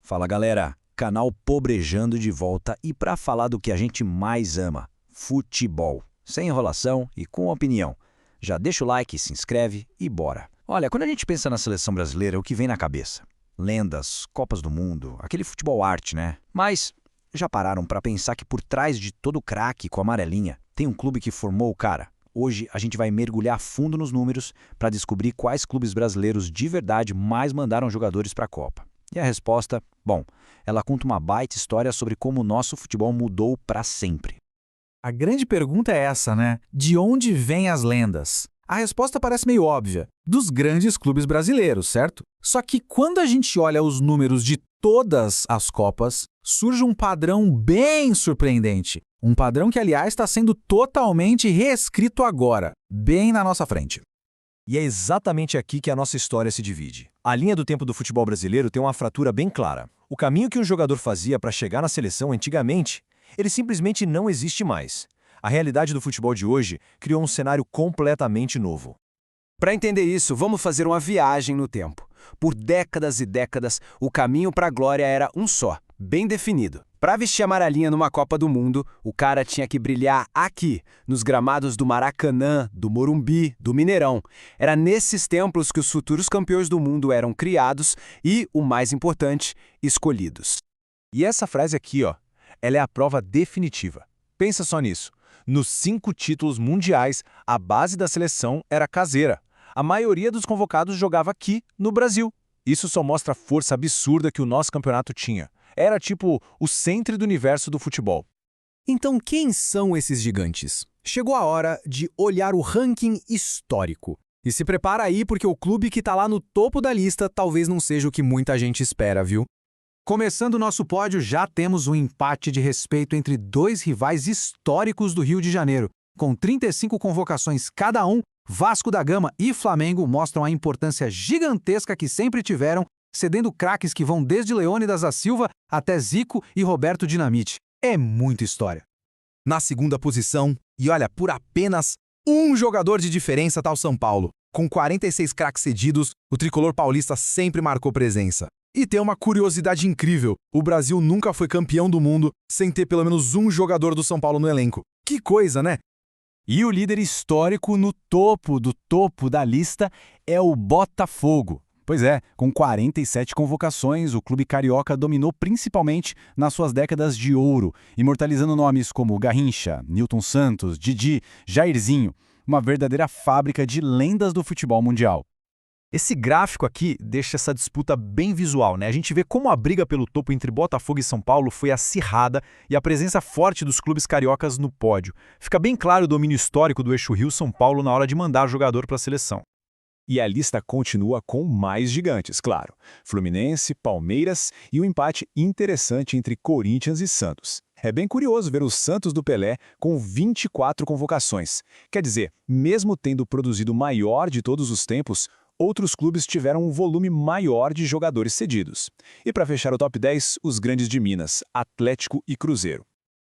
Fala galera, canal Pobrejando de volta e para falar do que a gente mais ama, futebol. Sem enrolação e com opinião. Já deixa o like, se inscreve e bora. Olha, quando a gente pensa na seleção brasileira, o que vem na cabeça? Lendas, Copas do Mundo, aquele futebol arte, né? Mas já pararam para pensar que por trás de todo craque com a amarelinha, tem um clube que formou o cara? Hoje a gente vai mergulhar fundo nos números para descobrir quais clubes brasileiros de verdade mais mandaram jogadores para a Copa. E a resposta, bom, ela conta uma baita história sobre como o nosso futebol mudou para sempre. A grande pergunta é essa, né? De onde vêm as lendas? A resposta parece meio óbvia. Dos grandes clubes brasileiros, certo? Só que quando a gente olha os números de todas as Copas, surge um padrão bem surpreendente. Um padrão que, aliás, está sendo totalmente reescrito agora, bem na nossa frente. E é exatamente aqui que a nossa história se divide. A linha do tempo do futebol brasileiro tem uma fratura bem clara. O caminho que um jogador fazia para chegar na seleção antigamente, ele simplesmente não existe mais. A realidade do futebol de hoje criou um cenário completamente novo. Para entender isso, vamos fazer uma viagem no tempo. Por décadas e décadas, o caminho para a glória era um só, bem definido. Para vestir a amarelinha numa Copa do Mundo, o cara tinha que brilhar aqui, nos gramados do Maracanã, do Morumbi, do Mineirão. Era nesses templos que os futuros campeões do mundo eram criados e, o mais importante, escolhidos. E essa frase aqui, ela é a prova definitiva. Pensa só nisso. Nos 5 títulos mundiais, a base da seleção era caseira. A maioria dos convocados jogava aqui, no Brasil. Isso só mostra a força absurda que o nosso campeonato tinha. Era tipo o centro do universo do futebol. Então quem são esses gigantes? Chegou a hora de olhar o ranking histórico. E se prepara aí porque o clube que tá lá no topo da lista talvez não seja o que muita gente espera, viu? Começando o nosso pódio, já temos um empate de respeito entre dois rivais históricos do Rio de Janeiro. Com 35 convocações cada um, Vasco da Gama e Flamengo mostram a importância gigantesca que sempre tiveram, cedendo craques que vão desde Leônidas da Silva até Zico e Roberto Dinamite. É muita história. Na segunda posição, e olha, por apenas um jogador de diferença tá o São Paulo. Com 46 craques cedidos, o tricolor paulista sempre marcou presença. E tem uma curiosidade incrível, o Brasil nunca foi campeão do mundo sem ter pelo menos um jogador do São Paulo no elenco. Que coisa, né? E o líder histórico no topo do topo da lista é o Botafogo. Pois é, com 47 convocações, o clube carioca dominou principalmente nas suas décadas de ouro, imortalizando nomes como Garrincha, Nilton Santos, Didi, Jairzinho, uma verdadeira fábrica de lendas do futebol mundial. Esse gráfico aqui deixa essa disputa bem visual, né? A gente vê como a briga pelo topo entre Botafogo e São Paulo foi acirrada e a presença forte dos clubes cariocas no pódio. Fica bem claro o domínio histórico do eixo Rio-São Paulo na hora de mandar jogador para a seleção. E a lista continua com mais gigantes, claro. Fluminense, Palmeiras e um empate interessante entre Corinthians e Santos. É bem curioso ver o Santos do Pelé com 24 convocações. Quer dizer, mesmo tendo produzido o maior de todos os tempos, outros clubes tiveram um volume maior de jogadores cedidos. E para fechar o top 10, os grandes de Minas, Atlético e Cruzeiro.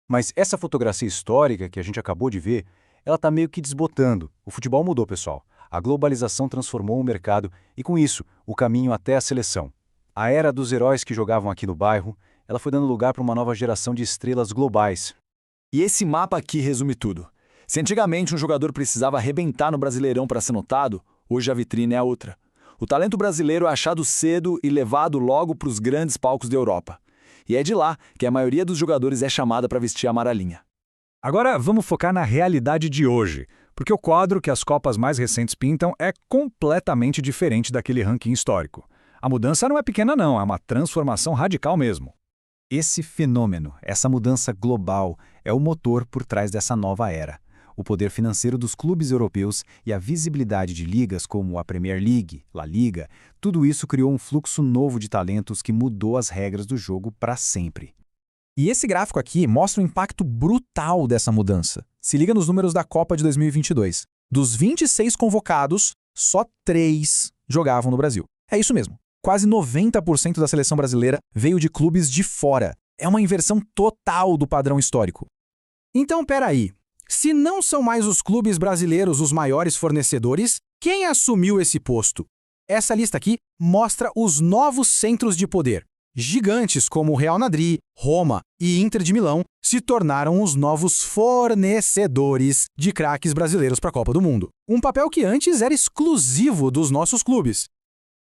Mas essa fotografia histórica que a gente acabou de ver, ela tá meio que desbotando. O futebol mudou, pessoal. A globalização transformou o mercado e, com isso, o caminho até a seleção. A era dos heróis que jogavam aqui no bairro, ela foi dando lugar para uma nova geração de estrelas globais. E esse mapa aqui resume tudo. Se antigamente um jogador precisava arrebentar no Brasileirão para ser notado, hoje a vitrine é outra. O talento brasileiro é achado cedo e levado logo para os grandes palcos da Europa. E é de lá que a maioria dos jogadores é chamada para vestir a amarelinha. Agora vamos focar na realidade de hoje, porque o quadro que as Copas mais recentes pintam é completamente diferente daquele ranking histórico. A mudança não é pequena não, é uma transformação radical mesmo. Esse fenômeno, essa mudança global, é o motor por trás dessa nova era. O poder financeiro dos clubes europeus e a visibilidade de ligas como a Premier League, La Liga, tudo isso criou um fluxo novo de talentos que mudou as regras do jogo para sempre. E esse gráfico aqui mostra o impacto brutal dessa mudança. Se liga nos números da Copa de 2022. Dos 26 convocados, só 3 jogavam no Brasil. É isso mesmo. Quase 90% da seleção brasileira veio de clubes de fora. É uma inversão total do padrão histórico. Então, peraí. Se não são mais os clubes brasileiros os maiores fornecedores, quem assumiu esse posto? Essa lista aqui mostra os novos centros de poder. Gigantes como Real Madrid, Roma e Inter de Milão se tornaram os novos fornecedores de craques brasileiros para a Copa do Mundo. Um papel que antes era exclusivo dos nossos clubes.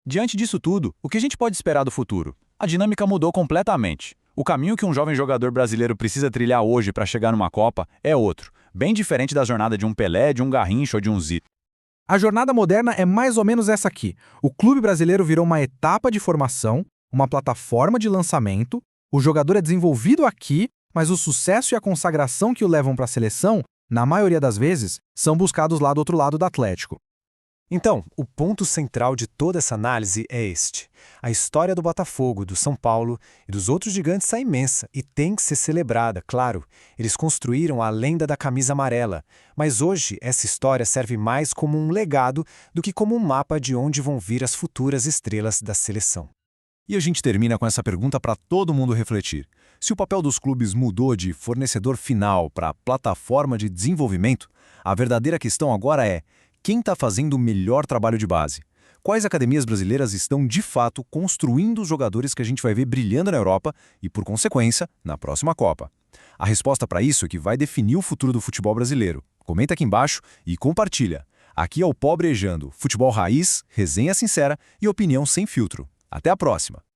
Diante disso tudo, o que a gente pode esperar do futuro? A dinâmica mudou completamente. O caminho que um jovem jogador brasileiro precisa trilhar hoje para chegar numa Copa é outro, bem diferente da jornada de um Pelé, de um Garrincha ou de um Zico. A jornada moderna é mais ou menos essa aqui. O clube brasileiro virou uma etapa de formação, uma plataforma de lançamento, o jogador é desenvolvido aqui, mas o sucesso e a consagração que o levam para a seleção, na maioria das vezes, são buscados lá do outro lado do Atlético. Então, o ponto central de toda essa análise é este. A história do Botafogo, do São Paulo e dos outros gigantes é imensa e tem que ser celebrada, claro. Eles construíram a lenda da camisa amarela, mas hoje essa história serve mais como um legado do que como um mapa de onde vão vir as futuras estrelas da seleção. E a gente termina com essa pergunta para todo mundo refletir. Se o papel dos clubes mudou de fornecedor final para plataforma de desenvolvimento, a verdadeira questão agora é: quem está fazendo o melhor trabalho de base? Quais academias brasileiras estão, de fato, construindo os jogadores que a gente vai ver brilhando na Europa e, por consequência, na próxima Copa? A resposta para isso é que vai definir o futuro do futebol brasileiro. Comenta aqui embaixo e compartilha. Aqui é o Pobrejando, futebol raiz, resenha sincera e opinião sem filtro. Até a próxima!